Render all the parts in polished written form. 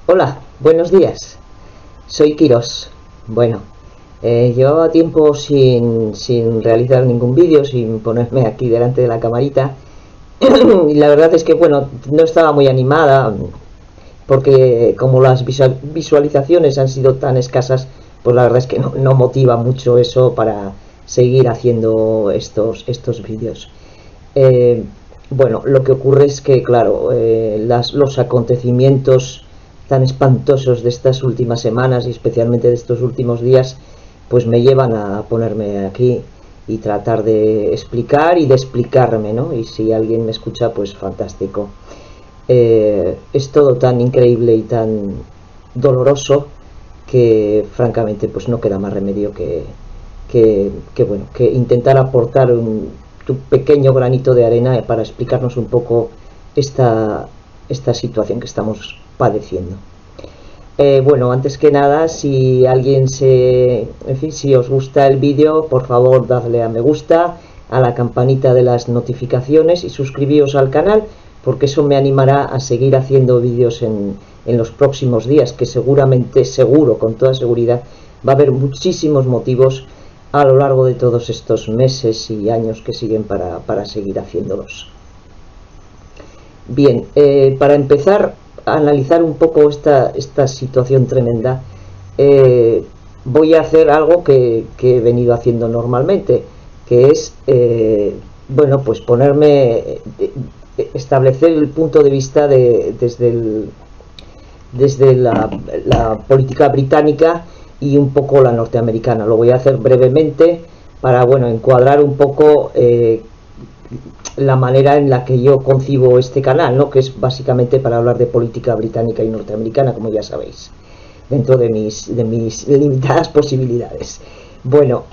Hola, buenos días. Soy Quirós. Bueno, llevaba tiempo sin realizar ningún vídeo, sin ponerme aquí delante de la camarita. Y la verdad es que, bueno, no estaba muy animada porque como las visualizaciones han sido tan escasas, pues la verdad es que no motiva mucho eso para seguir haciendo estos vídeos. Eh, bueno, lo que ocurre es que, claro, los acontecimientos tan espantosos de estas últimas semanas y especialmente de estos últimos días, pues me llevan a ponerme aquí y tratar de explicar y de explicarme, ¿no? Y si alguien me escucha, pues fantástico. Es todo tan increíble y tan doloroso que francamente pues no queda más remedio que intentar aportar tu pequeño granito de arena para explicarnos un poco esta situación que estamos padeciendo. Bueno, antes que nada, si alguien en fin, si os gusta el vídeo, por favor dadle a me gusta, a la campanita de las notificaciones y suscribíos al canal, porque eso me animará a seguir haciendo vídeos en los próximos días, que seguramente, seguro, con toda seguridad, va a haber muchísimos motivos a lo largo de todos estos meses y años que siguen para seguir haciéndolos. Bien, para empezar a analizar un poco esta situación tremenda, voy a hacer algo que he venido haciendo normalmente, que es, bueno, pues establecer el punto de vista desde la política británica y un poco la norteamericana. Lo voy a hacer brevemente para, bueno, encuadrar un poco la manera en la que yo concibo este canal, ¿no? Que es básicamente para hablar de política británica y norteamericana, como ya sabéis, dentro de mis limitadas posibilidades. Bueno,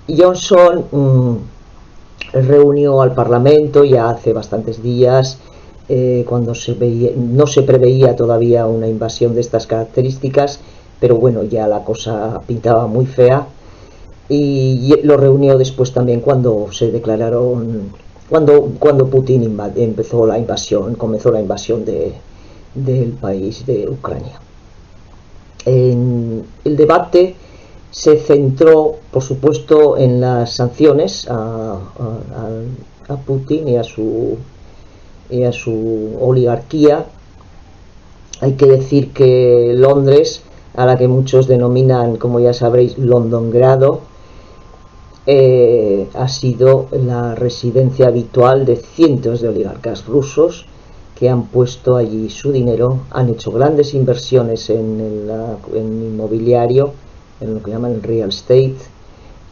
Johnson reunió al Parlamento ya hace bastantes días, cuando no se preveía todavía una invasión de estas características, pero bueno, ya la cosa pintaba muy fea, y lo reunió después también cuando se declararon, cuando Putin comenzó la invasión del país de Ucrania. El debate se centró, por supuesto, en las sanciones a Putin y a su oligarquía. Hay que decir que Londres, a la que muchos denominan, como ya sabréis, Londongrado, ha sido la residencia habitual de cientos de oligarcas rusos que han puesto allí su dinero, han hecho grandes inversiones en inmobiliario, en lo que llaman real estate,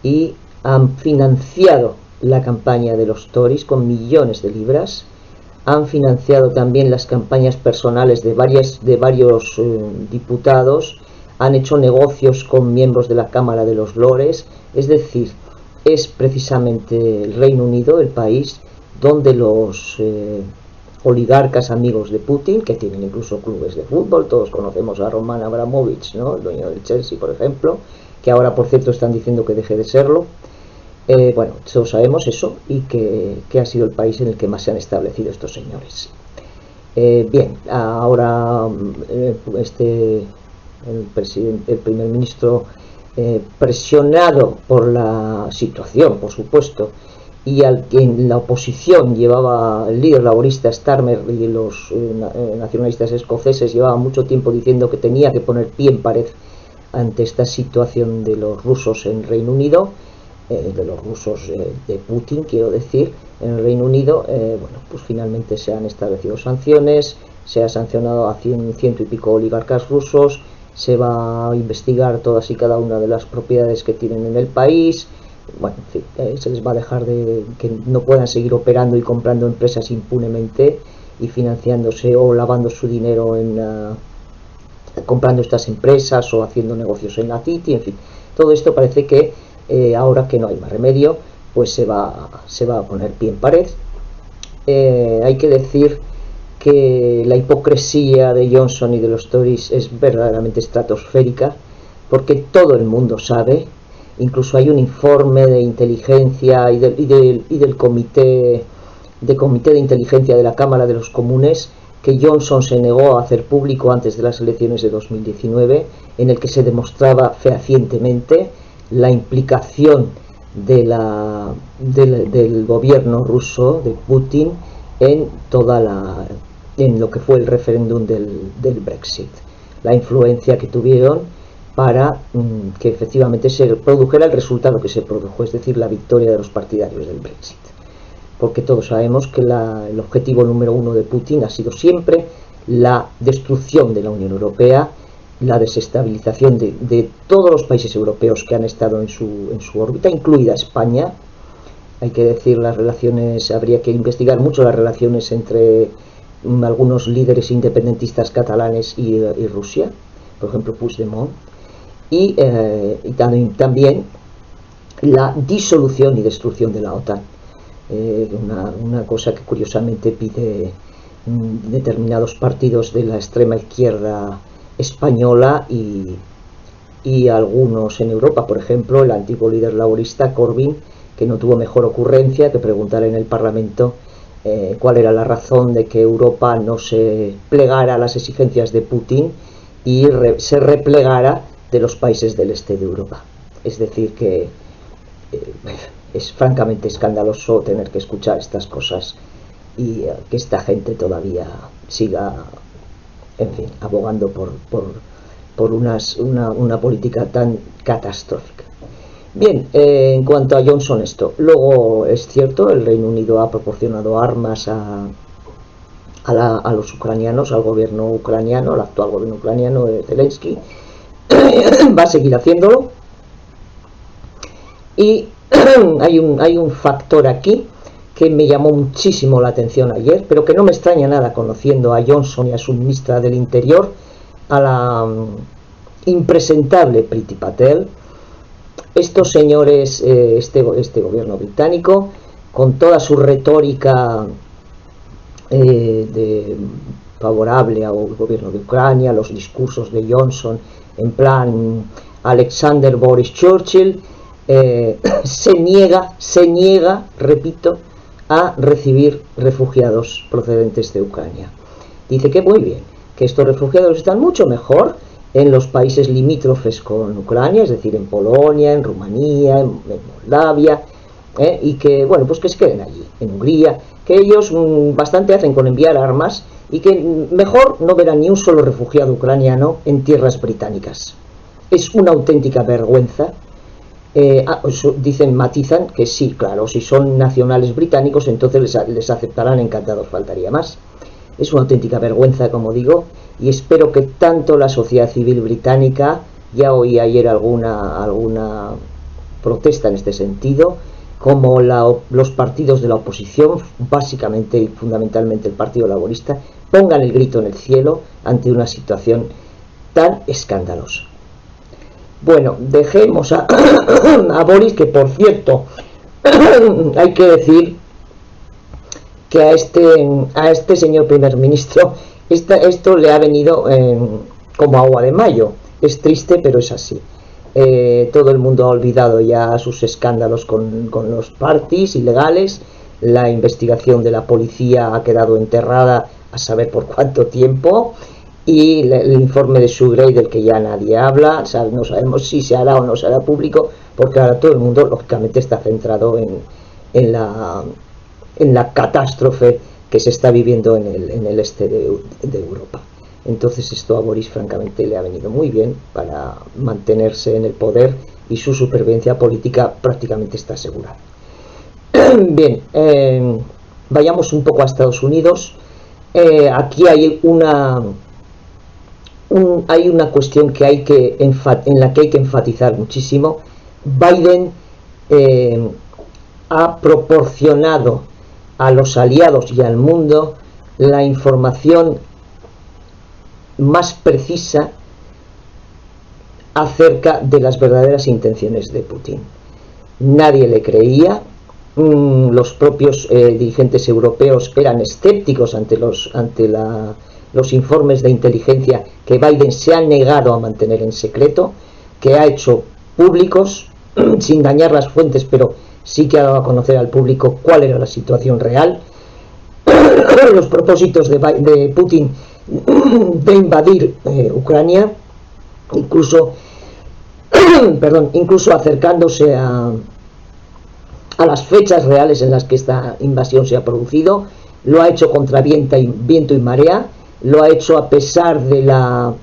y han financiado la campaña de los Tories con millones de libras. Han financiado también las campañas personales de varios diputados, han hecho negocios con miembros de la Cámara de los Lores. Es decir, es precisamente el Reino Unido el país donde los oligarcas amigos de Putin, que tienen incluso clubes de fútbol, todos conocemos a Roman Abramovich, ¿no? El dueño del Chelsea, por ejemplo, que ahora, por cierto, están diciendo que deje de serlo. Bueno, todos sabemos eso, y que ha sido el país en el que más se han establecido estos señores. Bien, ahora el primer ministro, presionado por la situación, por supuesto, y al que en la oposición llevaba el líder laborista Starmer, y los nacionalistas escoceses llevaban mucho tiempo diciendo que tenía que poner pie en pared ante esta situación de los rusos en Reino Unido, de los rusos de Putin, quiero decir, en el Reino Unido. Bueno, pues finalmente se han establecido sanciones, se ha sancionado a ciento y pico oligarcas rusos, se va a investigar todas y cada una de las propiedades que tienen en el país. Bueno, en fin, se les va a dejar de que no puedan seguir operando y comprando empresas impunemente y financiándose o lavando su dinero comprando estas empresas o haciendo negocios en la City. En fin, todo esto parece que ahora que no hay más remedio, pues se va a poner pie en pared. Hay que decir que la hipocresía de Johnson y de los Tories es verdaderamente estratosférica, porque todo el mundo sabe, incluso hay un informe de inteligencia y del comité de inteligencia de la Cámara de los Comunes que Johnson se negó a hacer público antes de las elecciones de 2019, en el que se demostraba fehacientemente la implicación del gobierno ruso, de Putin, en lo que fue el referéndum del Brexit, la influencia que tuvieron para que efectivamente se produjera el resultado que se produjo, es decir, la victoria de los partidarios del Brexit. Porque todos sabemos que el objetivo número uno de Putin ha sido siempre la destrucción de la Unión Europea, la desestabilización de todos los países europeos que han estado en su órbita, incluida España. Hay que decir, las relaciones, habría que investigar mucho las relaciones entre algunos líderes independentistas catalanes y Rusia, por ejemplo Puigdemont, y también la disolución y destrucción de la OTAN. Una cosa que curiosamente pide determinados partidos de la extrema izquierda española y algunos en Europa, por ejemplo el antiguo líder laborista Corbyn, que no tuvo mejor ocurrencia que preguntar en el Parlamento cuál era la razón de que Europa no se plegara a las exigencias de Putin y se replegara de los países del este de Europa. Es decir, que es francamente escandaloso tener que escuchar estas cosas y que esta gente todavía siga, en fin, abogando por una política tan catastrófica. Bien, en cuanto a Johnson, esto. Luego, es cierto, el Reino Unido ha proporcionado armas a los ucranianos, al gobierno ucraniano, al actual gobierno ucraniano de Zelensky. Va a seguir haciéndolo. Y hay un factor aquí que me llamó muchísimo la atención ayer, pero que no me extraña nada conociendo a Johnson y a su ministra del Interior, a la impresentable Priti Patel. Estos señores, este gobierno británico, con toda su retórica favorable al gobierno de Ucrania, los discursos de Johnson en plan Alexander Boris Churchill, se niega, repito, a recibir refugiados procedentes de Ucrania. Dice que muy bien, que estos refugiados están mucho mejor en los países limítrofes con Ucrania, es decir, en Polonia, en Rumanía, en Moldavia, y que, bueno, pues que se queden allí, en Hungría, que ellos bastante hacen con enviar armas y que mejor no verán ni un solo refugiado ucraniano en tierras británicas. Es una auténtica vergüenza. Matizan que sí, claro, si son nacionales británicos entonces les aceptarán encantados, faltaría más. Es una auténtica vergüenza, como digo, y espero que tanto la sociedad civil británica, ya oí ayer alguna protesta en este sentido, como los partidos de la oposición, básicamente y fundamentalmente el Partido Laborista, pongan el grito en el cielo ante una situación tan escandalosa. Bueno, dejemos a Boris, que por cierto, hay que decir que a este señor primer ministro esto le ha venido como agua de mayo. Es triste, pero es así. Todo el mundo ha olvidado ya sus escándalos con los parties ilegales. La investigación de la policía ha quedado enterrada a saber por cuánto tiempo. Y el informe de Sugrey, del que ya nadie habla, no sabemos si se hará o no se hará público, porque ahora todo el mundo lógicamente está centrado en la catástrofe que se está viviendo en el este de Europa. Entonces esto a Boris francamente le ha venido muy bien para mantenerse en el poder y su supervivencia política prácticamente está asegurada. Bien, vayamos un poco a Estados Unidos. Aquí hay una cuestión en la que hay que enfatizar muchísimo. Biden ha proporcionado a los aliados y al mundo la información más precisa acerca de las verdaderas intenciones de Putin. Nadie le creía. Los propios dirigentes europeos eran escépticos ante los informes de inteligencia que Biden se ha negado a mantener en secreto, que ha hecho públicos sin dañar las fuentes, pero sí que ha dado a conocer al público cuál era la situación real. los propósitos de Putin de invadir Ucrania, incluso perdón, incluso acercándose a las fechas reales en las que esta invasión se ha producido. Lo ha hecho contra viento y marea, lo ha hecho a pesar de la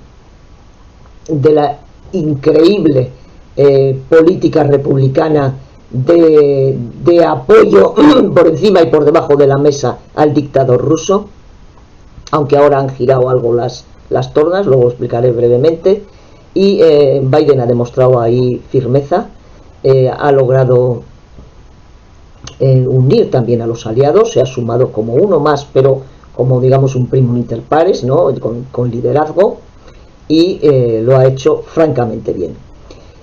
increíble política republicana de apoyo por encima y por debajo de la mesa al dictador ruso, aunque ahora han girado algo las tornas, luego explicaré brevemente. Y Biden ha demostrado ahí firmeza, ha logrado unir también a los aliados, se ha sumado como uno más, pero como digamos un primum inter pares, ¿no? con liderazgo, y lo ha hecho francamente bien.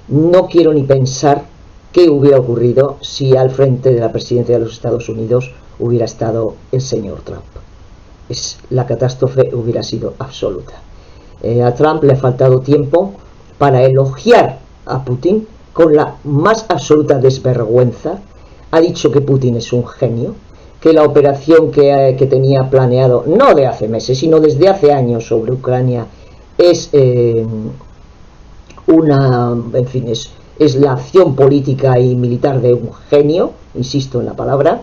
No quiero ni pensar qué hubiera ocurrido si al frente de la presidencia de los Estados Unidos hubiera estado el señor Trump. La catástrofe hubiera sido absoluta. A Trump le ha faltado tiempo para elogiar a Putin con la más absoluta desvergüenza. Ha dicho que Putin es un genio, que la operación que tenía planeado, no de hace meses, sino desde hace años sobre Ucrania, es es la acción política y militar de un genio, insisto en la palabra,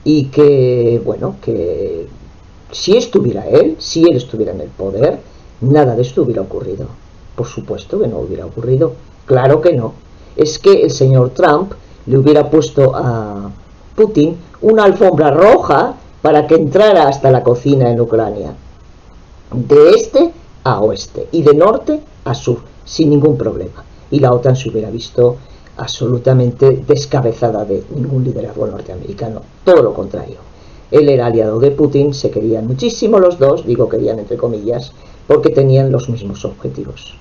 y que, bueno, que si él estuviera en el poder, nada de esto hubiera ocurrido. Por supuesto que no hubiera ocurrido, claro que no. Es que el señor Trump le hubiera puesto a Putin una alfombra roja para que entrara hasta la cocina en Ucrania, de este a oeste y de norte a sur, sin ningún problema. Y la OTAN se hubiera visto absolutamente descabezada de ningún liderazgo norteamericano, todo lo contrario. Él era aliado de Putin, se querían muchísimo los dos, digo querían entre comillas, porque tenían los mismos objetivos: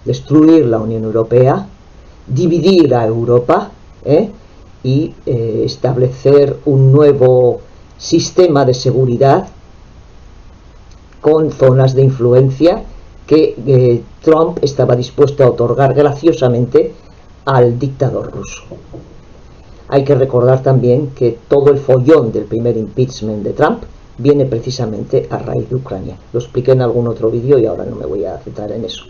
destruir la Unión Europea, dividir a Europa, y establecer un nuevo sistema de seguridad con zonas de influencia que Trump estaba dispuesto a otorgar graciosamente al dictador ruso. Hay que recordar también que todo el follón del primer impeachment de Trump viene precisamente a raíz de Ucrania. Lo expliqué en algún otro vídeo y ahora no me voy a centrar en eso,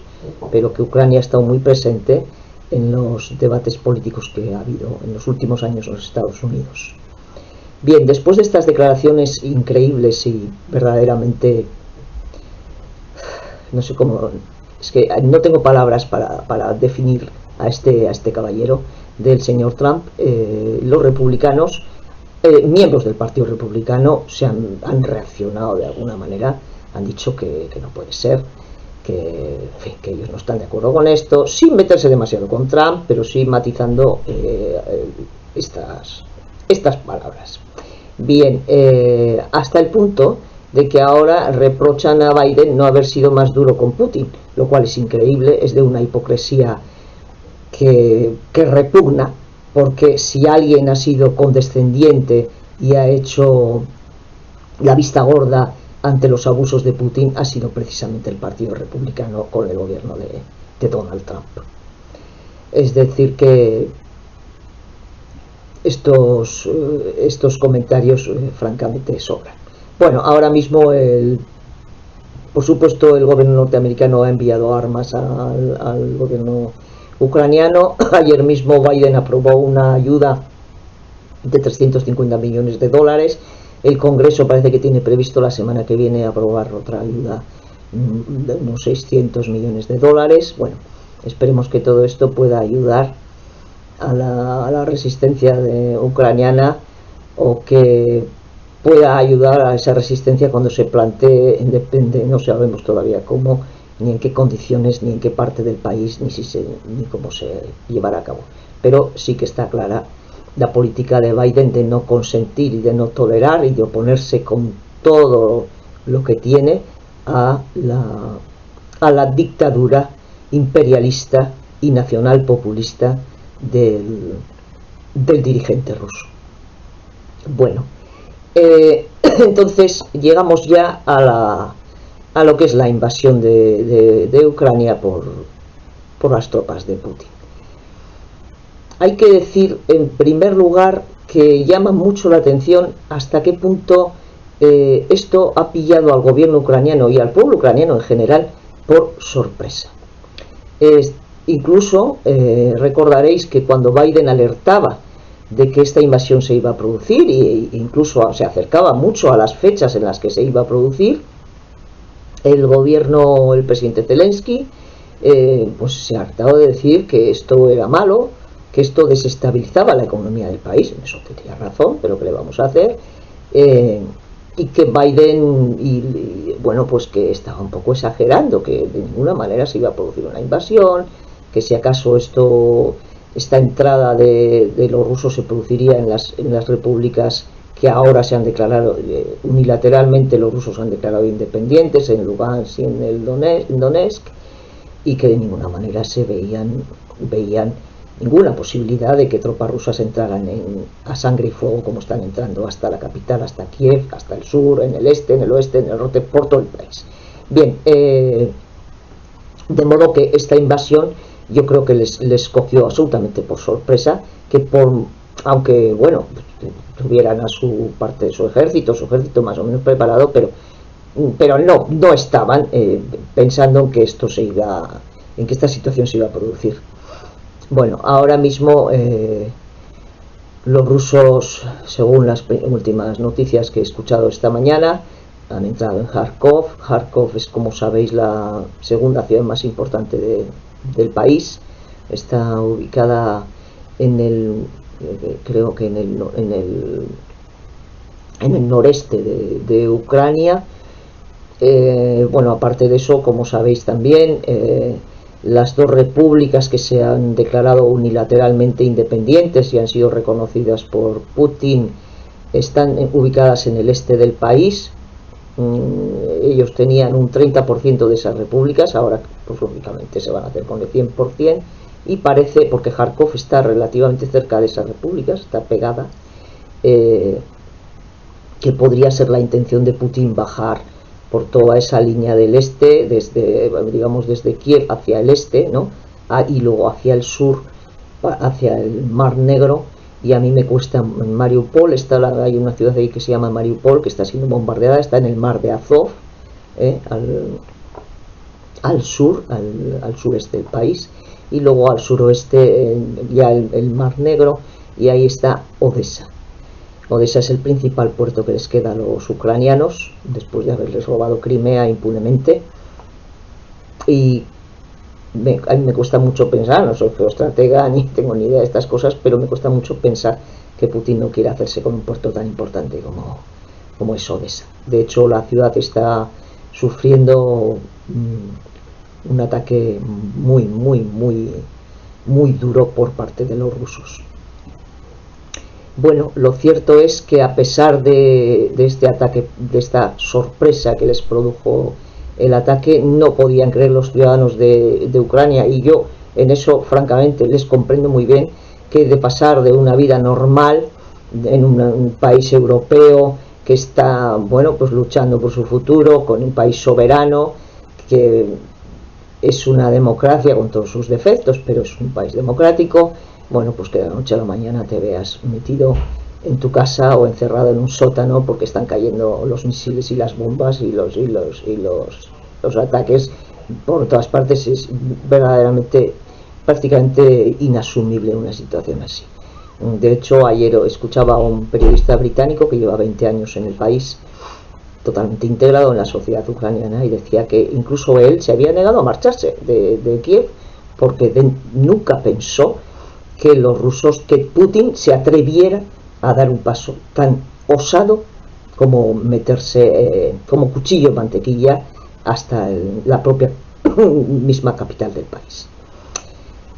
pero que Ucrania ha estado muy presente en los debates políticos que ha habido en los últimos años en los Estados Unidos. Bien, después de estas declaraciones increíbles y verdaderamente, no sé cómo, es que no tengo palabras para definir a este caballero del señor Trump, los republicanos, miembros del Partido Republicano, han reaccionado de alguna manera, han dicho que no puede ser, que ellos no están de acuerdo con esto, sin meterse demasiado con Trump, pero sí matizando estas palabras. Bien, hasta el punto de que ahora reprochan a Biden no haber sido más duro con Putin, lo cual es increíble, es de una hipocresía que repugna, porque si alguien ha sido condescendiente y ha hecho la vista gorda ante los abusos de Putin, ha sido precisamente el Partido Republicano con el gobierno de Donald Trump. Es decir que estos comentarios francamente sobran. Bueno, ahora mismo por supuesto el gobierno norteamericano ha enviado armas al gobierno ucraniano. Ayer mismo Biden aprobó una ayuda de 350 millones de dólares. El Congreso parece que tiene previsto la semana que viene aprobar otra ayuda de unos 600 millones de dólares. Bueno, esperemos que todo esto pueda ayudar a la resistencia ucraniana, o que pueda ayudar a esa resistencia cuando se plantee, depende, no sabemos todavía cómo, ni en qué condiciones, ni en qué parte del país, ni cómo se llevará a cabo. Pero sí que está clara la política de Biden de no consentir y de no tolerar y de oponerse con todo lo que tiene a la dictadura imperialista y nacional populista del dirigente ruso. Bueno, entonces llegamos ya a lo que es la invasión de Ucrania por las tropas de Putin. Hay que decir en primer lugar que llama mucho la atención hasta qué punto esto ha pillado al gobierno ucraniano y al pueblo ucraniano en general por sorpresa. Incluso recordaréis que cuando Biden alertaba de que esta invasión se iba a producir e incluso se acercaba mucho a las fechas en las que se iba a producir, el gobierno, el presidente Zelensky, pues se ha hartado de decir que esto era malo, que esto desestabilizaba la economía del país. En eso tenía razón, pero ¿qué le vamos a hacer? Y que Biden, bueno, pues que estaba un poco exagerando, que de ninguna manera se iba a producir una invasión, que si acaso esta entrada de los rusos se produciría en las repúblicas que ahora se han declarado unilateralmente. Los rusos han declarado independientes en Lugansk y en el Donetsk, y que de ninguna manera se veían ninguna posibilidad de que tropas rusas entraran a sangre y fuego como están entrando hasta la capital, hasta Kiev, hasta el sur, en el este, en el oeste, en el norte, por todo el país. Bien, de modo que esta invasión yo creo que les cogió absolutamente por sorpresa, que aunque bueno, tuvieran a su parte su ejército más o menos preparado, pero no estaban pensando en que esta situación se iba a producir. Bueno, ahora mismo los rusos, según las últimas noticias que he escuchado esta mañana, han entrado en Kharkov. Kharkov es, como sabéis, la segunda ciudad más importante del país. Está ubicada creo que en el noreste de Ucrania. Bueno, aparte de eso, como sabéis también, las dos repúblicas que se han declarado unilateralmente independientes y han sido reconocidas por Putin están ubicadas en el este del país. Ellos tenían un 30% de esas repúblicas, ahora pues lógicamente se van a hacer con el 100%, y parece, porque Kharkov está relativamente cerca de esas repúblicas, está pegada, que podría ser la intención de Putin bajar por toda esa línea del este, desde Kiev hacia el este, ¿no? Y luego hacia el sur, hacia el Mar Negro. Y a mí me cuesta, en Mariupol, hay una ciudad ahí que se llama Mariupol, que está siendo bombardeada, está en el mar de Azov, al sureste del país, y luego al suroeste ya el Mar Negro, y ahí está Odessa. Odessa es el principal puerto que les queda a los ucranianos, después de haberles robado Crimea impunemente. Y a mí me cuesta mucho pensar, no soy geoestratega ni tengo ni idea de estas cosas, pero me cuesta mucho pensar que Putin no quiere hacerse con un puerto tan importante como es Odessa. De hecho, la ciudad está sufriendo un ataque muy duro por parte de los rusos. Bueno, lo cierto es que a pesar de este ataque, de esta sorpresa que les produjo el ataque, no podían creer los ciudadanos de Ucrania, y yo en eso francamente les comprendo muy bien, que de pasar de una vida normal en un país europeo que está, bueno, pues luchando por su futuro, con un país soberano, que es una democracia con todos sus defectos, pero es un país democrático. Bueno, pues que de la noche a la mañana te veas metido en tu casa o encerrado en un sótano porque están cayendo los misiles y las bombas y los ataques por todas partes. Es verdaderamente, prácticamente inasumible una situación así. De hecho, ayer escuchaba a un periodista británico que lleva 20 años en el país, totalmente integrado en la sociedad ucraniana, y decía que incluso él se había negado a marcharse de Kiev porque nunca pensó que los rusos, que Putin se atreviera a dar un paso tan osado como meterse como cuchillo en mantequilla hasta la propia misma capital del país.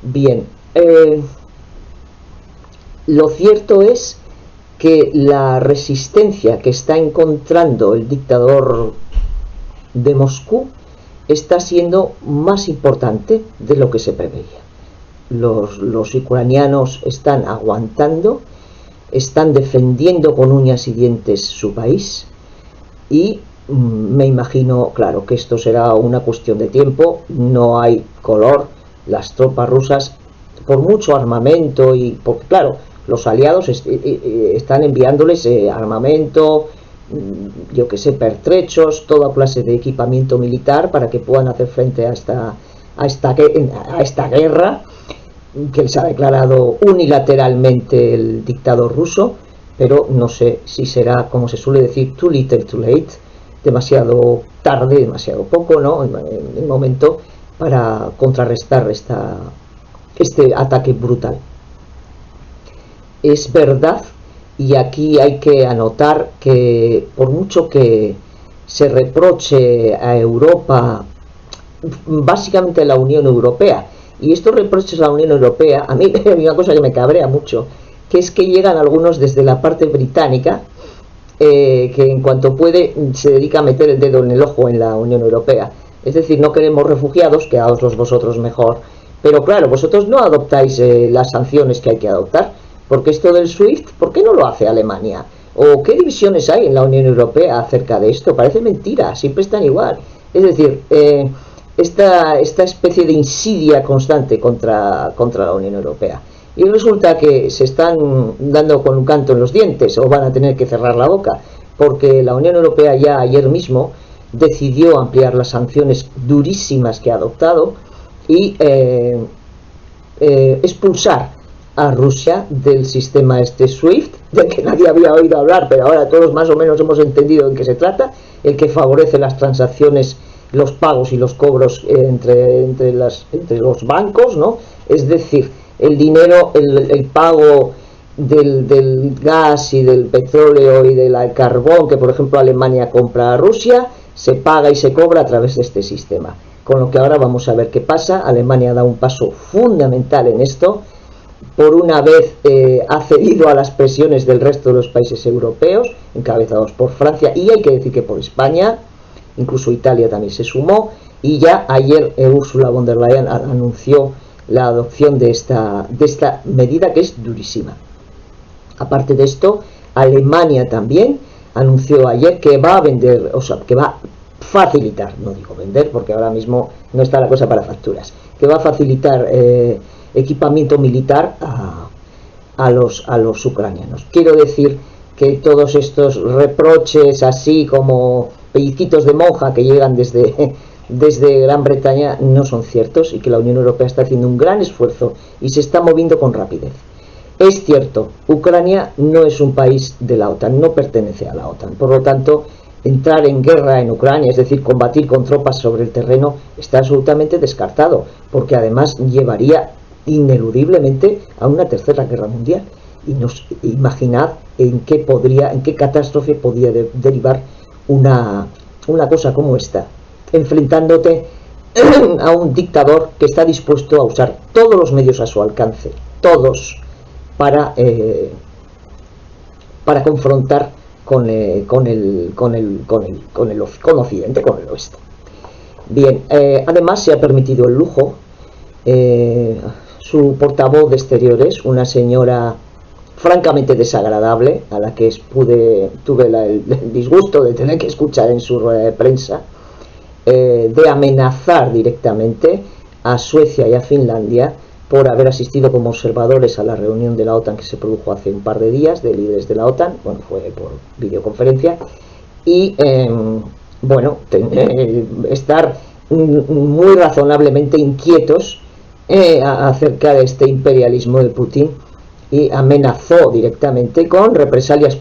Bien, lo cierto es que la resistencia que está encontrando el dictador de Moscú está siendo más importante de lo que se preveía. Los ucranianos están aguantando, están defendiendo con uñas y dientes su país, y me imagino, claro, que esto será una cuestión de tiempo. No hay color. Las tropas rusas, por mucho armamento, y porque claro, los aliados están enviándoles armamento, yo que sé, pertrechos, toda clase de equipamiento militar para que puedan hacer frente a esta guerra que les ha declarado unilateralmente el dictador ruso, pero no sé si será, como se suele decir, too little too late, demasiado tarde, demasiado poco, ¿no? El momento para contrarrestar este ataque brutal. Es verdad, y aquí hay que anotar que por mucho que se reproche a Europa, básicamente a la Unión Europea, y estos reproches a la Unión Europea, a mí hay una cosa que me cabrea mucho, que es que llegan algunos desde la parte británica, que en cuanto puede se dedica a meter el dedo en el ojo en la Unión Europea. Es decir, no queremos refugiados, quedaos vosotros mejor. Pero claro, vosotros no adoptáis las sanciones que hay que adoptar, porque esto del SWIFT, ¿por qué no lo hace Alemania? ¿O qué divisiones hay en la Unión Europea acerca de esto? Parece mentira, siempre están igual. Es decir, esta especie de insidia constante contra la Unión Europea. Y resulta que se están dando con un canto en los dientes, o van a tener que cerrar la boca, porque la Unión Europea ya ayer mismo decidió ampliar las sanciones durísimas que ha adoptado y expulsar a Rusia del sistema SWIFT, del que nadie había oído hablar, pero ahora todos más o menos hemos entendido en qué se trata, el que favorece las transacciones, los pagos y los cobros entre los bancos, ¿no? Es decir, el dinero, el pago del gas y del petróleo y del carbón que por ejemplo Alemania compra a Rusia, se paga y se cobra a través de este sistema. Con lo que ahora vamos a ver qué pasa. Alemania da un paso fundamental en esto. Por una vez ha cedido a las presiones del resto de los países europeos, encabezados por Francia, y hay que decir que por España, incluso Italia también se sumó, y ya ayer Ursula von der Leyen anunció la adopción de esta medida, que es durísima. Aparte de esto, Alemania también anunció ayer que va a vender, o sea, que va a facilitar, no digo vender porque ahora mismo no está la cosa para facturas, que va a facilitar equipamiento militar a los ucranianos. Quiero decir que todos estos reproches así como pellizquitos de monja que llegan desde Gran Bretaña no son ciertos, y que la Unión Europea está haciendo un gran esfuerzo y se está moviendo con rapidez. Es cierto, Ucrania no es un país de la OTAN, no pertenece a la OTAN, por lo tanto, entrar en guerra en Ucrania, es decir, combatir con tropas sobre el terreno, está absolutamente descartado, porque además llevaría ineludiblemente a una tercera guerra mundial. Y imaginad en qué catástrofe podría derivar una cosa como esta, enfrentándote a un dictador que está dispuesto a usar todos los medios a su alcance, todos, para confrontar con Occidente, con el oeste. Bien, además se ha permitido el lujo, su portavoz de exteriores, una señora francamente desagradable, a la que tuve el disgusto de tener que escuchar en su rueda de prensa, de amenazar directamente a Suecia y a Finlandia por haber asistido como observadores a la reunión de la OTAN que se produjo hace un par de días, de líderes de la OTAN, bueno, fue por videoconferencia, y estar muy razonablemente inquietos acerca de este imperialismo de Putin, y amenazó directamente con represalias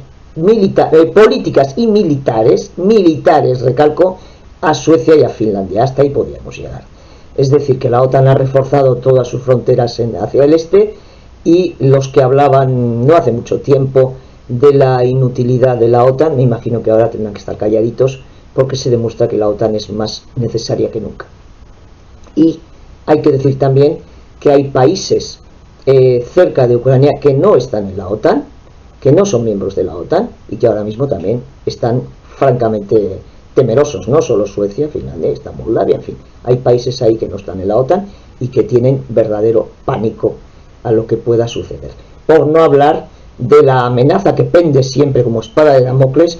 políticas y militares, recalco, a Suecia y a Finlandia. Hasta ahí podíamos llegar. Es decir, que la OTAN ha reforzado todas sus fronteras hacia el este, y los que hablaban no hace mucho tiempo de la inutilidad de la OTAN, me imagino que ahora tendrán que estar calladitos, porque se demuestra que la OTAN es más necesaria que nunca. Y hay que decir también que hay países cerca de Ucrania que no están en la OTAN, que no son miembros de la OTAN, y que ahora mismo también están francamente temerosos, no solo Suecia, Finlandia, está Moldavia, en fin, hay países ahí que no están en la OTAN y que tienen verdadero pánico a lo que pueda suceder. Por no hablar de la amenaza que pende siempre como espada de Damocles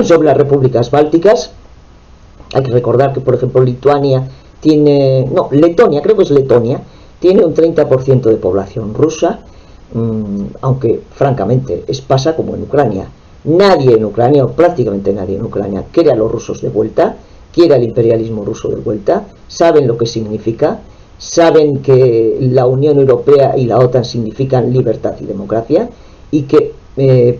sobre las repúblicas bálticas. Hay que recordar que, por ejemplo, Letonia, creo que es Letonia, tiene un 30% de población rusa, aunque francamente pasa como en Ucrania. Nadie en Ucrania, o prácticamente nadie en Ucrania, quiere a los rusos de vuelta, quiere al imperialismo ruso de vuelta, saben lo que significa, saben que la Unión Europea y la OTAN significan libertad y democracia, y que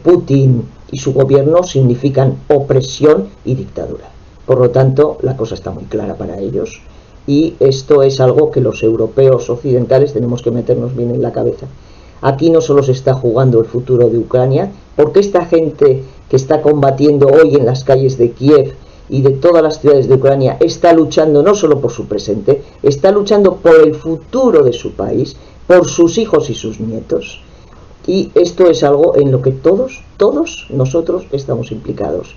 Putin y su gobierno significan opresión y dictadura. Por lo tanto, la cosa está muy clara para ellos, y esto es algo que los europeos occidentales tenemos que meternos bien en la cabeza. Aquí no solo se está jugando el futuro de Ucrania, porque esta gente que está combatiendo hoy en las calles de Kiev y de todas las ciudades de Ucrania está luchando no solo por su presente, está luchando por el futuro de su país, por sus hijos y sus nietos. Y esto es algo en lo que todos nosotros estamos implicados.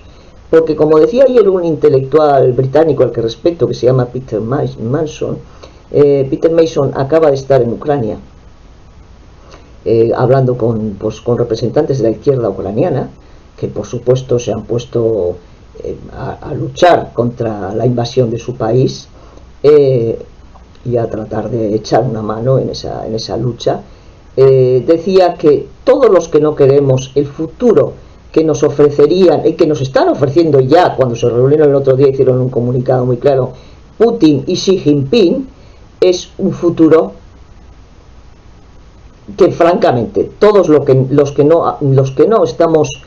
Porque, como decía ayer un intelectual británico al que respeto, que se llama Peter Mason, Peter Mason acaba de estar en Ucrania, hablando con representantes de la izquierda ucraniana, que por supuesto se han puesto a luchar contra la invasión de su país, y a tratar de echar una mano en esa lucha. Decía que todos los que no queremos el futuro que nos ofrecerían y que nos están ofreciendo ya, cuando se reunieron el otro día hicieron un comunicado muy claro, Putin y Xi Jinping, es un futuro que francamente todos los que no estamos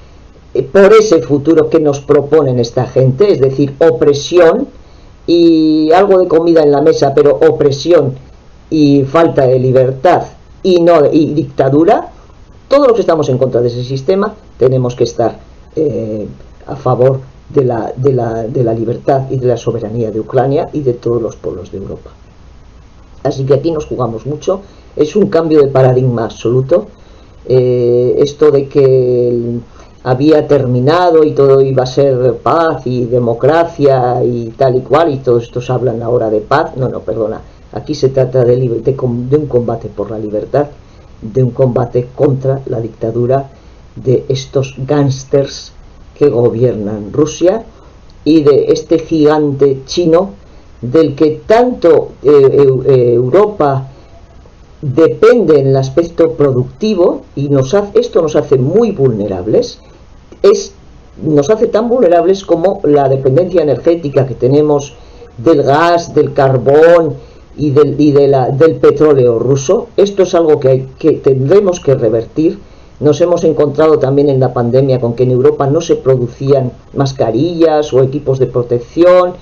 por ese futuro que nos proponen esta gente, es decir, opresión y algo de comida en la mesa, pero opresión y falta de libertad y dictadura, todos los que estamos en contra de ese sistema tenemos que estar a favor de la libertad y de la soberanía de Ucrania y de todos los pueblos de Europa. Así que aquí nos jugamos mucho, es un cambio de paradigma absoluto. Esto de que había terminado y todo iba a ser paz y democracia y tal y cual, y todos estos hablan ahora de paz, no, perdona, aquí se trata de un combate por la libertad, de un combate contra la dictadura de estos gángsters que gobiernan Rusia y de este gigante chino del que tanto Europa depende en el aspecto productivo, y esto nos hace muy vulnerables. Nos hace tan vulnerables como la dependencia energética que tenemos del gas, del carbón y del petróleo ruso. Esto es algo que tendremos que revertir. Nos hemos encontrado también en la pandemia con que en Europa no se producían mascarillas o equipos de protección,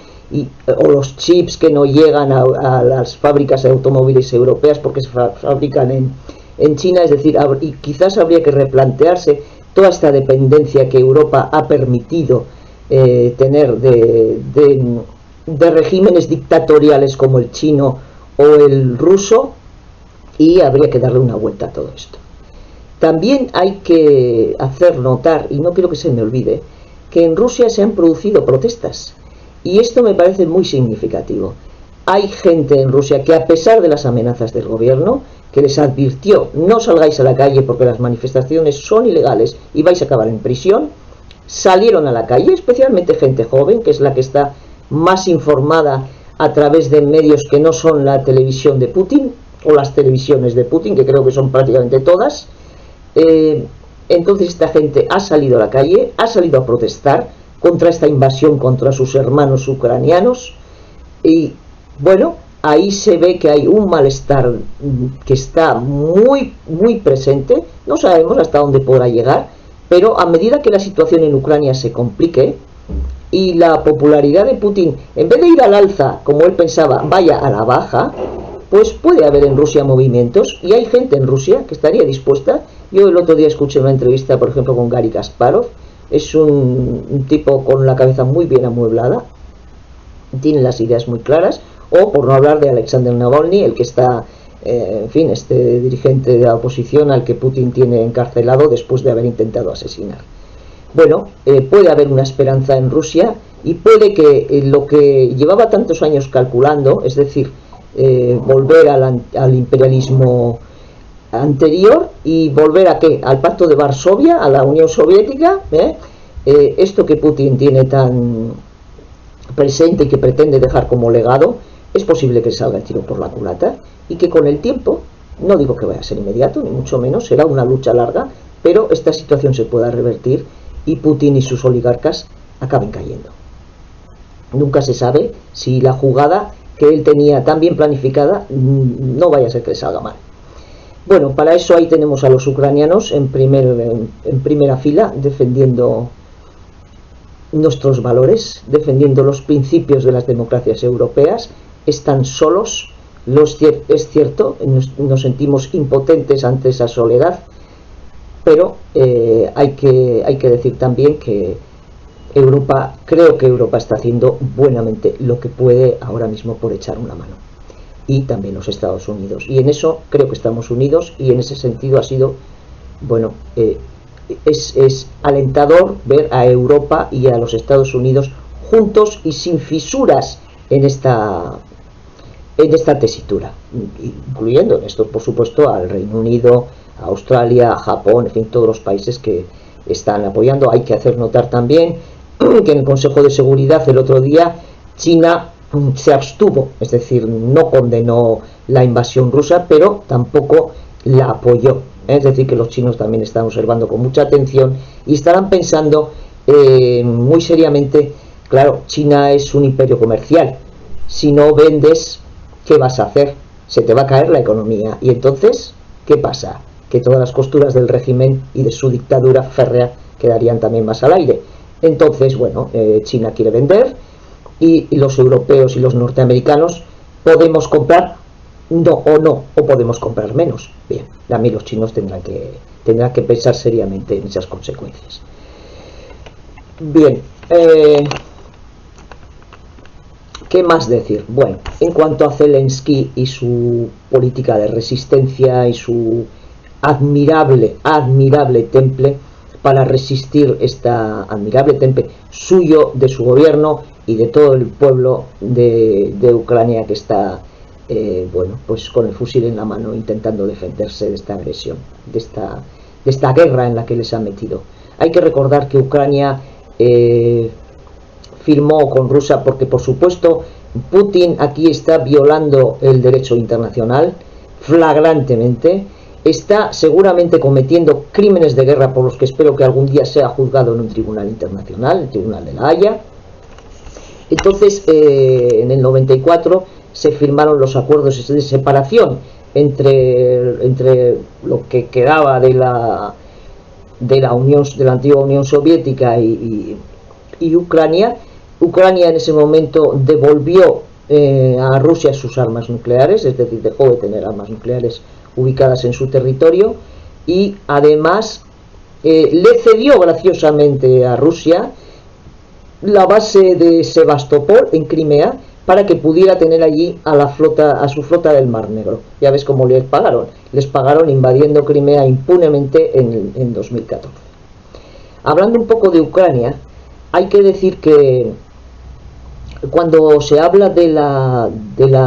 o los chips que no llegan a las fábricas de automóviles europeas porque se fabrican en China. Es decir, y quizás habría que replantearse toda esta dependencia que Europa ha permitido tener de regímenes dictatoriales como el chino o el ruso, y habría que darle una vuelta a todo esto. También hay que hacer notar, y no quiero que se me olvide, que en Rusia se han producido protestas, y esto me parece muy significativo. Hay gente en Rusia que, a pesar de las amenazas del gobierno, que les advirtió: no salgáis a la calle porque las manifestaciones son ilegales y vais a acabar en prisión, salieron a la calle, especialmente gente joven, que es la que está más informada a través de medios que no son la televisión de Putin, o las televisiones de Putin, que creo que son prácticamente todas. Entonces esta gente ha salido a la calle, ha salido a protestar contra esta invasión contra sus hermanos ucranianos, y bueno, ahí se ve que hay un malestar que está muy presente. No sabemos hasta dónde podrá llegar, pero a medida que la situación en Ucrania se complique y la popularidad de Putin, en vez de ir al alza como él pensaba, vaya a la baja, pues puede haber en Rusia movimientos, y hay gente en Rusia que estaría dispuesta. Yo el otro día escuché una entrevista, por ejemplo, con Gary Kasparov. Es un tipo con la cabeza muy bien amueblada, tiene las ideas muy claras. O por no hablar de Alexander Navalny, el que está, en fin, este dirigente de la oposición al que Putin tiene encarcelado después de haber intentado asesinar. Bueno, puede haber una esperanza en Rusia, y puede que lo que llevaba tantos años calculando, es decir, volver al imperialismo anterior y volver a ¿qué? Al Pacto de Varsovia, a la Unión Soviética, esto que Putin tiene tan presente y que pretende dejar como legado, es posible que salga el tiro por la culata, y que con el tiempo, no digo que vaya a ser inmediato, ni mucho menos, será una lucha larga, pero esta situación se pueda revertir y Putin y sus oligarcas acaben cayendo. Nunca se sabe si la jugada que él tenía tan bien planificada no vaya a ser que le salga mal. Bueno, para eso ahí tenemos a los ucranianos en primera fila, defendiendo nuestros valores, defendiendo los principios de las democracias europeas. Están solos, es cierto, nos sentimos impotentes ante esa soledad, pero hay que decir también que creo que Europa está haciendo buenamente lo que puede ahora mismo por echar una mano, y también los Estados Unidos, y en eso creo que estamos unidos, y en ese sentido ha sido, bueno, es alentador ver a Europa y a los Estados Unidos juntos y sin fisuras en esta tesitura, incluyendo en esto, por supuesto, al Reino Unido, a Australia, a Japón, en fin, todos los países que están apoyando. Hay que hacer notar también que en el Consejo de Seguridad el otro día China se abstuvo, es decir, no condenó la invasión rusa, pero tampoco la apoyó. Es decir, que los chinos también están observando con mucha atención y estarán pensando muy seriamente. Claro, China es un imperio comercial. Si no vendes, ¿qué vas a hacer? Se te va a caer la economía. Y entonces, ¿qué pasa? Que todas las costuras del régimen y de su dictadura férrea quedarían también más al aire. Entonces, bueno, China quiere vender, y los europeos y los norteamericanos podemos comprar o podemos comprar menos. Bien, también los chinos tendrán que pensar seriamente en esas consecuencias. Bien, ¿qué más decir? Bueno, en cuanto a Zelensky y su política de resistencia y su admirable temple para resistir esta admirable temple suyo, de su gobierno y de todo el pueblo de Ucrania, que está bueno, pues con el fusil en la mano intentando defenderse de esta agresión, de esta guerra en la que les han metido. Hay que recordar que Ucrania firmó con Rusia porque, por supuesto, Putin aquí está violando el derecho internacional flagrantemente. Está seguramente cometiendo crímenes de guerra por los que espero que algún día sea juzgado en un tribunal internacional, el Tribunal de La Haya. Entonces, en el 94 se firmaron los acuerdos de separación entre lo que quedaba de la antigua Unión Soviética y Ucrania. Ucrania en ese momento devolvió a Rusia sus armas nucleares, es decir, dejó de tener armas nucleares ubicadas en su territorio, y además le cedió graciosamente a Rusia la base de Sebastopol en Crimea para que pudiera tener allí a su flota del Mar Negro. Ya ves cómo les pagaron invadiendo Crimea impunemente en 2014. Hablando un poco de Ucrania, hay que decir que cuando se habla de la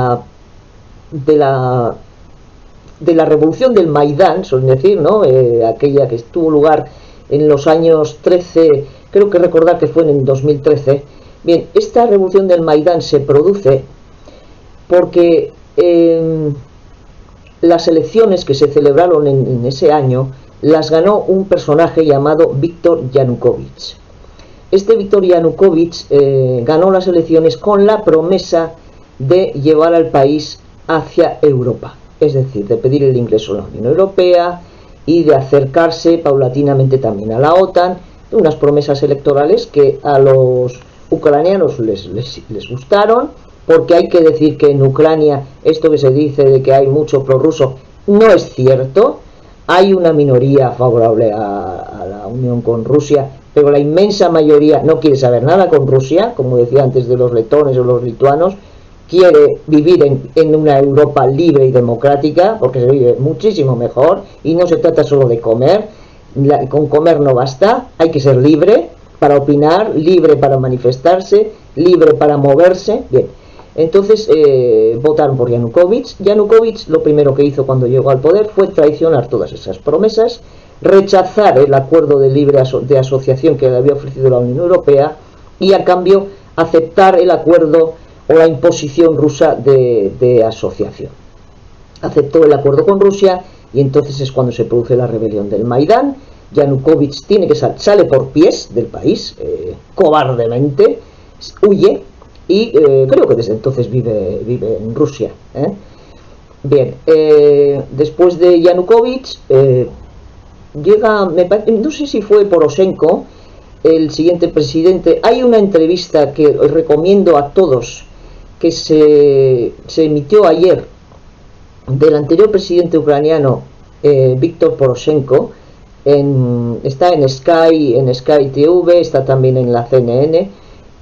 revolución del Maidán, suelen decir, ¿no? Aquella que tuvo lugar en los años 13, creo que recordar que fue en 2013. Bien, esta revolución del Maidán se produce porque las elecciones que se celebraron en ese año las ganó un personaje llamado Víktor Yanukovych. Este Víktor Yanukovych ganó las elecciones con la promesa de llevar al país hacia Europa, es decir, de pedir el ingreso a la Unión Europea y de acercarse paulatinamente también a la OTAN, unas promesas electorales que a los ucranianos les gustaron, porque hay que decir que en Ucrania esto que se dice de que hay mucho prorruso no es cierto. Hay una minoría favorable a la unión con Rusia, pero la inmensa mayoría no quiere saber nada con Rusia, como decía antes de los letones o los lituanos. Quiere vivir en una Europa libre y democrática, porque se vive muchísimo mejor, y no se trata solo de comer. Con comer no basta, hay que ser libre para opinar, libre para manifestarse, libre para moverse. Bien, entonces votaron por Yanukovych. Yanukovych lo primero que hizo cuando llegó al poder fue traicionar todas esas promesas, rechazar el acuerdo de asociación que le había ofrecido la Unión Europea, y a cambio aceptar el acuerdo o la imposición rusa de asociación. Aceptó el acuerdo con Rusia, y entonces es cuando se produce la rebelión del Maidán, Yanukovych tiene que sale por pies del país, cobardemente, huye y creo que desde entonces vive en Rusia. Bien, después de Yanukovych llega, no sé si fue Poroshenko, el siguiente presidente. Hay una entrevista que os recomiendo a todos, que se emitió ayer, del anterior presidente ucraniano, Víctor Poroshenko. Está en Sky TV, está también en la CNN.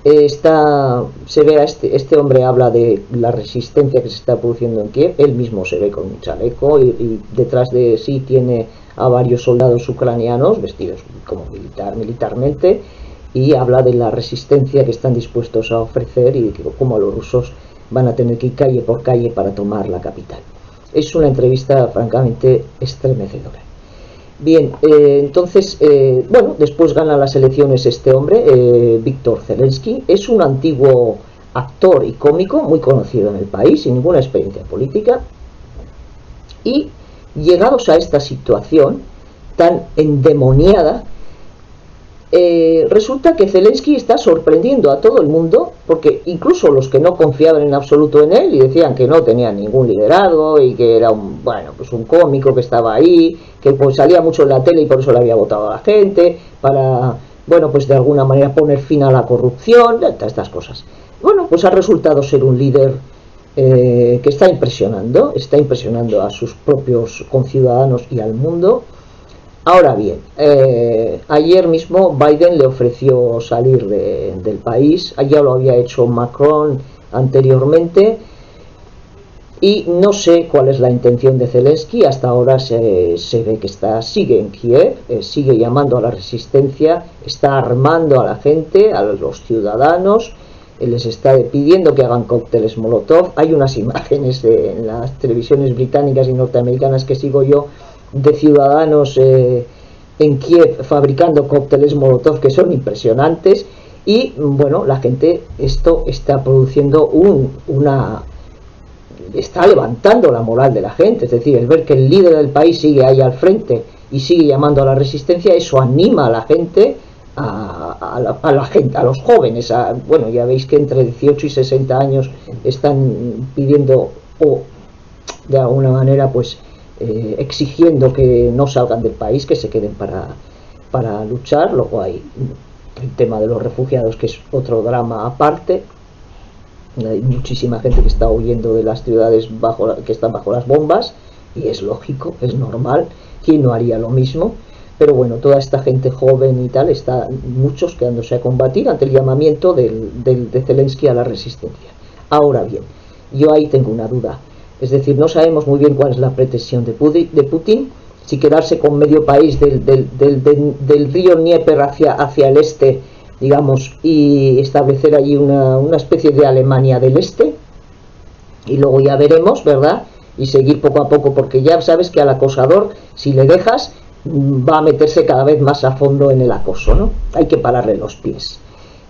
Se ve a este hombre, habla de la resistencia que se está produciendo en Kiev. Él mismo se ve con un chaleco y detrás de sí tiene a varios soldados ucranianos vestidos como militarmente, y habla de la resistencia que están dispuestos a ofrecer y de cómo los rusos van a tener que ir calle por calle para tomar la capital. Es una entrevista francamente estremecedora. Bien, entonces, bueno, después gana las elecciones este hombre, Víctor Zelensky. Es un antiguo actor y cómico muy conocido en el país, sin ninguna experiencia política. Y llegados a esta situación tan endemoniada, resulta que Zelensky está sorprendiendo a todo el mundo, porque incluso los que no confiaban en absoluto en él y decían que no tenía ningún liderazgo y que era un cómico que estaba ahí, que pues salía mucho en la tele y por eso le había votado a la gente, para, pues de alguna manera poner fin a la corrupción, estas cosas. Bueno, pues ha resultado ser un líder que está impresionando a sus propios conciudadanos y al mundo. Ahora bien, ayer mismo Biden le ofreció salir del país. Ya lo había hecho Macron anteriormente, y no sé cuál es la intención de Zelensky. Hasta ahora se ve que sigue en Kiev, sigue llamando a la resistencia, está armando a la gente, a los ciudadanos, les está pidiendo que hagan cócteles Molotov. Hay unas imágenes en las televisiones británicas y norteamericanas que sigo yo, de ciudadanos en Kiev fabricando cócteles Molotov, que son impresionantes. Y bueno, la gente, esto está produciendo está levantando la moral de la gente. Es decir, el ver que el líder del país sigue ahí al frente y sigue llamando a la resistencia, eso anima a la gente, a los jóvenes, ya veis que entre 18 y 60 años están pidiendo, o de alguna manera pues exigiendo que no salgan del país, que se queden para luchar. Luego hay el tema de los refugiados, que es otro drama aparte. Hay muchísima gente que está huyendo de las ciudades que están bajo las bombas, y es lógico, es normal. ¿Quién no haría lo mismo? Pero bueno, toda esta gente joven y tal, muchos quedándose a combatir ante el llamamiento de Zelensky a la resistencia. Ahora bien, yo ahí tengo una duda. Es decir, no sabemos muy bien cuál es la pretensión de Putin, si quedarse con medio país del río Dnieper hacia el este, digamos, y establecer allí una especie de Alemania del Este, y luego ya veremos, ¿verdad? Y seguir poco a poco, porque ya sabes que al acosador, si le dejas, va a meterse cada vez más a fondo en el acoso, ¿no? Hay que pararle los pies,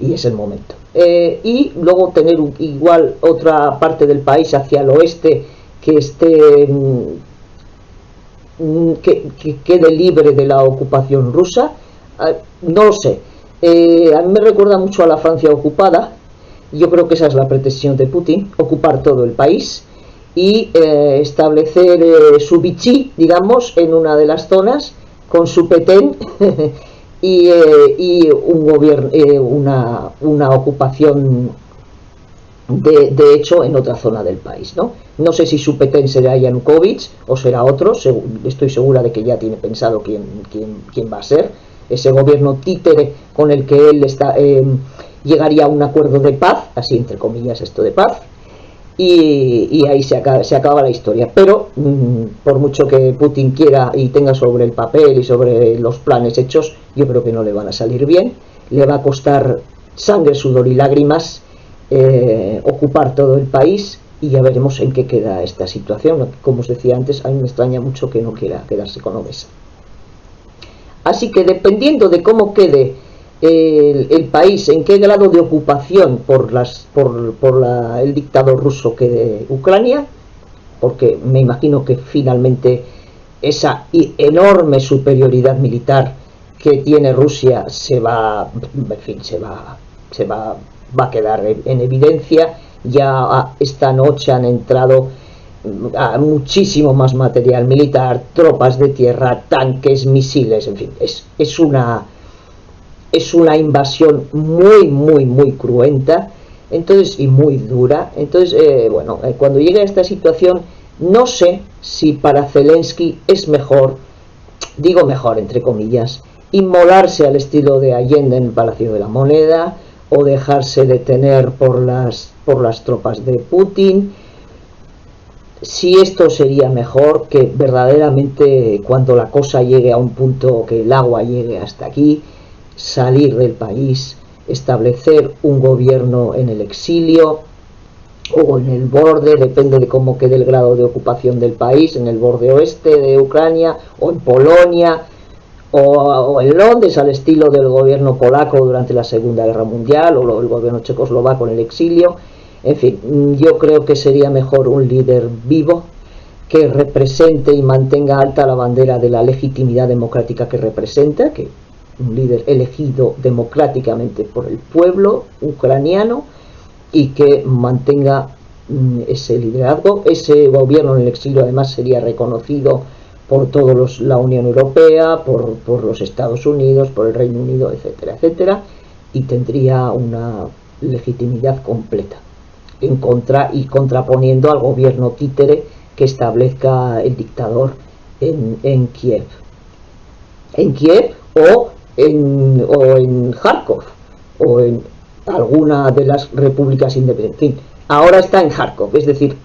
y es el momento. Y luego tener igual otra parte del país hacia el oeste que quede libre de la ocupación rusa. No lo sé. A mí me recuerda mucho a la Francia ocupada. Yo creo que esa es la pretensión de Putin, ocupar todo el país y establecer su Vichy, digamos, en una de las zonas, con su Petén y un gobierno, una ocupación de hecho en otra zona del país, ¿no? No sé si su Petén será Yanukovych o será otro. Estoy segura de que ya tiene pensado quién va a ser ese gobierno títere con el que él llegaría a un acuerdo de paz, así entre comillas esto de paz, y ahí se acaba la historia. Pero por mucho que Putin quiera y tenga sobre el papel y sobre los planes hechos, yo creo que no le van a salir bien. Le va a costar sangre, sudor y lágrimas ocupar todo el país, y ya veremos en qué queda esta situación. Como os decía antes, a mí me extraña mucho que no quiera quedarse con Odessa. Así que dependiendo de cómo quede el país, en qué grado de ocupación por el dictador ruso quede Ucrania, porque me imagino que finalmente esa enorme superioridad militar que tiene Rusia en fin, va a quedar en evidencia. Ya esta noche han entrado a muchísimo más material militar, tropas de tierra, tanques, misiles, en fin, es una invasión muy cruenta, entonces, y muy dura. Entonces, cuando llegue a esta situación, no sé si para Zelensky es mejor, digo mejor entre comillas, inmolarse al estilo de Allende en el Palacio de la Moneda, o dejarse detener por las tropas de Putin. Si esto sería mejor que verdaderamente, cuando la cosa llegue a un punto, que el agua llegue hasta aquí, salir del país, establecer un gobierno en el exilio o en el borde, depende de cómo quede el grado de ocupación del país, en el borde oeste de Ucrania o en Polonia, o en Londres, al estilo del gobierno polaco durante la Segunda Guerra Mundial, o el gobierno checoslovaco en el exilio. En fin, yo creo que sería mejor un líder vivo, que represente y mantenga alta la bandera de la legitimidad democrática que representa, que un líder elegido democráticamente por el pueblo ucraniano, y que mantenga ese liderazgo. Ese gobierno en el exilio además sería reconocido por todos la Unión Europea, por los Estados Unidos, por el Reino Unido, etcétera, etcétera, y tendría una legitimidad completa, contraponiendo al gobierno títere que establezca el dictador en Kiev. En Kiev o en Kharkov, o en alguna de las repúblicas independientes. En fin, ahora está en Kharkov, es decir,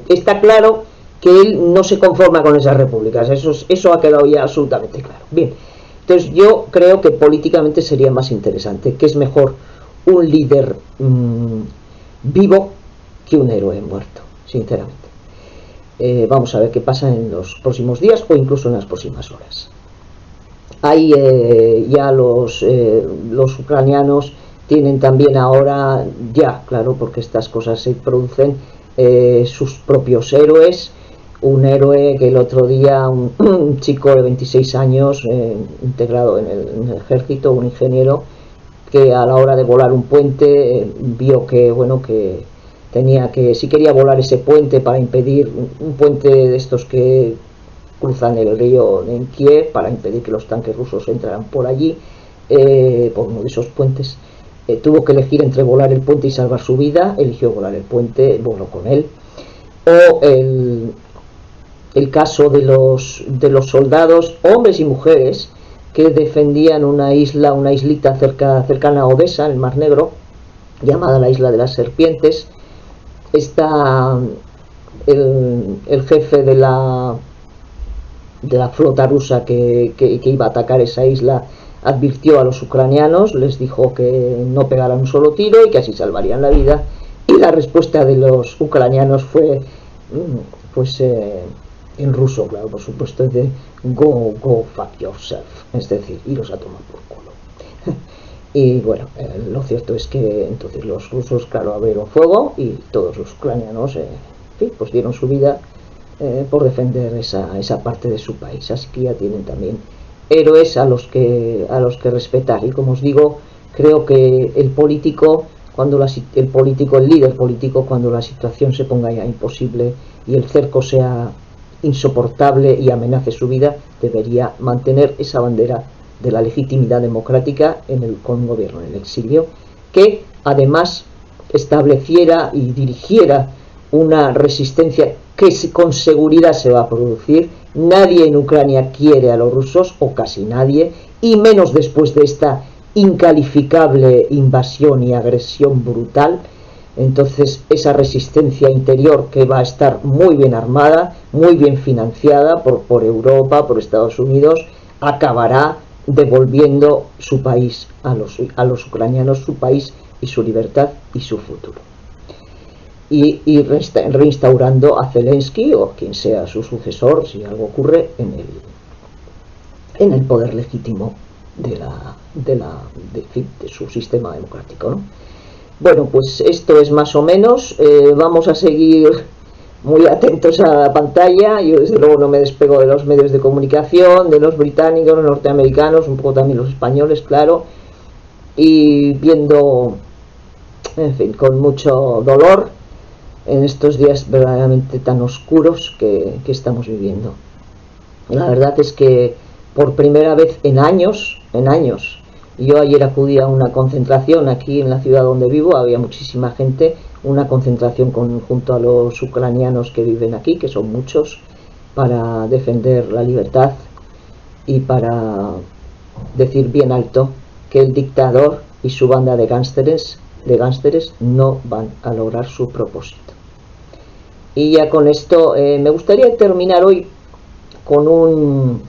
está claro que él no se conforma con esas repúblicas, eso ha quedado ya absolutamente claro. Bien, entonces yo creo que políticamente sería más interesante, que es mejor un líder vivo que un héroe muerto, sinceramente. Vamos a ver qué pasa en los próximos días o incluso en las próximas horas. Hay ya los ucranianos tienen también ahora, ya claro, porque estas cosas se producen, sus propios héroes. Un héroe que el otro día, un chico de 26 años, integrado en el ejército, un ingeniero, que a la hora de volar un puente vio que, que tenía que, si quería volar ese puente para impedir, un puente de estos que cruzan el río en Kiev, para impedir que los tanques rusos entraran por allí, por uno de esos puentes, tuvo que elegir entre volar el puente y salvar su vida. Eligió volar el puente, voló con él. O el caso de los soldados, hombres y mujeres, que defendían una islita cercana a Odessa, en el Mar Negro, llamada la Isla de las Serpientes. Está el jefe de la flota rusa que iba a atacar esa isla, advirtió a los ucranianos, les dijo que no pegaran un solo tiro y que así salvarían la vida. Y la respuesta de los ucranianos fue, en ruso, claro, por supuesto, de go fuck yourself, es decir, iros a tomar por culo. Y bueno, lo cierto es que entonces los rusos, claro, abrieron fuego y todos los ucranianos, pues dieron su vida por defender esa parte de su país. Así que ya tienen también héroes a los que respetar. Y como os digo, creo que el líder político, cuando la situación se ponga ya imposible y el cerco sea insoportable y amenace su vida, debería mantener esa bandera de la legitimidad democrática con un gobierno en el exilio, que además estableciera y dirigiera una resistencia que con seguridad se va a producir. Nadie en Ucrania quiere a los rusos, o casi nadie, y menos después de esta incalificable invasión y agresión brutal. Entonces esa resistencia interior, que va a estar muy bien armada, muy bien financiada por Europa, por Estados Unidos, acabará devolviendo su país a los ucranianos, su país y su libertad y su futuro, y reinstaurando a Zelensky o quien sea su sucesor, si algo ocurre, en el poder legítimo de su sistema democrático, ¿no? Bueno, pues esto es más o menos. Vamos a seguir muy atentos a la pantalla. Yo desde luego no me despego de los medios de comunicación, de los británicos, los norteamericanos, un poco también los españoles, claro, y viendo, en fin, con mucho dolor en estos días verdaderamente tan oscuros que estamos viviendo. La verdad es que por primera vez en años, yo ayer acudí a una concentración aquí en la ciudad donde vivo, había muchísima gente, una concentración junto a los ucranianos que viven aquí, que son muchos, para defender la libertad y para decir bien alto que el dictador y su banda de gángsteres no van a lograr su propósito. Y ya con esto me gustaría terminar hoy con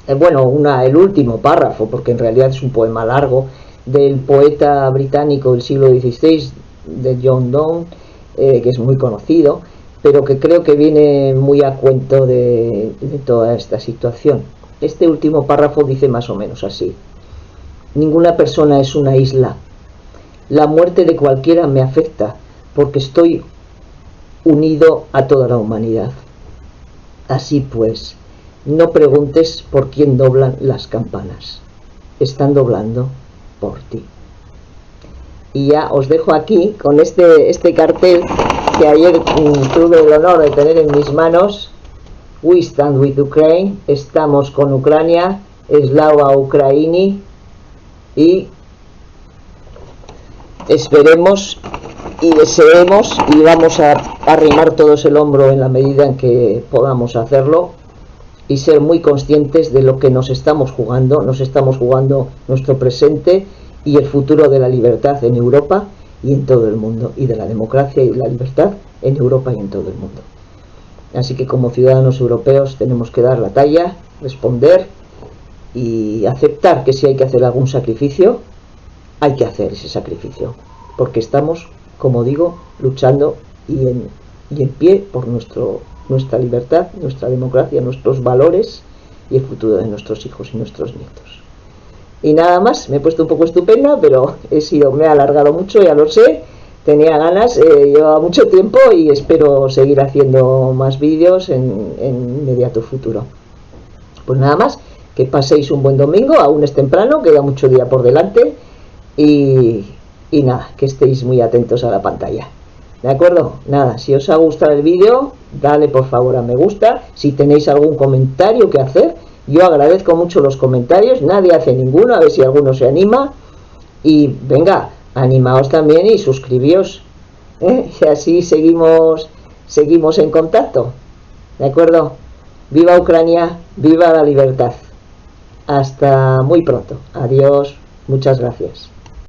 el último párrafo, porque en realidad es un poema largo, del poeta británico del siglo XVI, de John Donne, que es muy conocido, pero que creo que viene muy a cuento de toda esta situación. Este último párrafo dice más o menos así: ninguna persona es una isla. La muerte de cualquiera me afecta, porque estoy unido a toda la humanidad. Así pues, no preguntes por quién doblan las campanas. Están doblando por ti. Y ya os dejo aquí con este cartel que ayer tuve el honor de tener en mis manos. We stand with Ukraine. Estamos con Ucrania. Slava Ukraini. Y esperemos y deseemos y vamos a arrimar todos el hombro en la medida en que podamos hacerlo y ser muy conscientes de lo que nos estamos jugando nuestro presente y el futuro de la libertad en Europa y en todo el mundo, y de la democracia y la libertad en Europa y en todo el mundo. Así que como ciudadanos europeos tenemos que dar la talla, responder y aceptar que si hay que hacer algún sacrificio, hay que hacer ese sacrificio, porque estamos, como digo, luchando y en pie por nuestra libertad, nuestra democracia, nuestros valores y el futuro de nuestros hijos y nuestros nietos. Y nada más, me he puesto un poco estupenda, pero me he alargado mucho, ya lo sé, tenía ganas, llevaba mucho tiempo y espero seguir haciendo más vídeos en inmediato futuro. Pues nada más, que paséis un buen domingo, aún es temprano, queda mucho día por delante y nada, que estéis muy atentos a la pantalla. ¿De acuerdo? Nada, si os ha gustado el vídeo, dale por favor a me gusta. Si tenéis algún comentario que hacer, yo agradezco mucho los comentarios, nadie hace ninguno, a ver si alguno se anima. Y venga, animaos también y suscribíos, y así seguimos en contacto. ¿De acuerdo? ¡Viva Ucrania! ¡Viva la libertad! Hasta muy pronto. Adiós. Muchas gracias.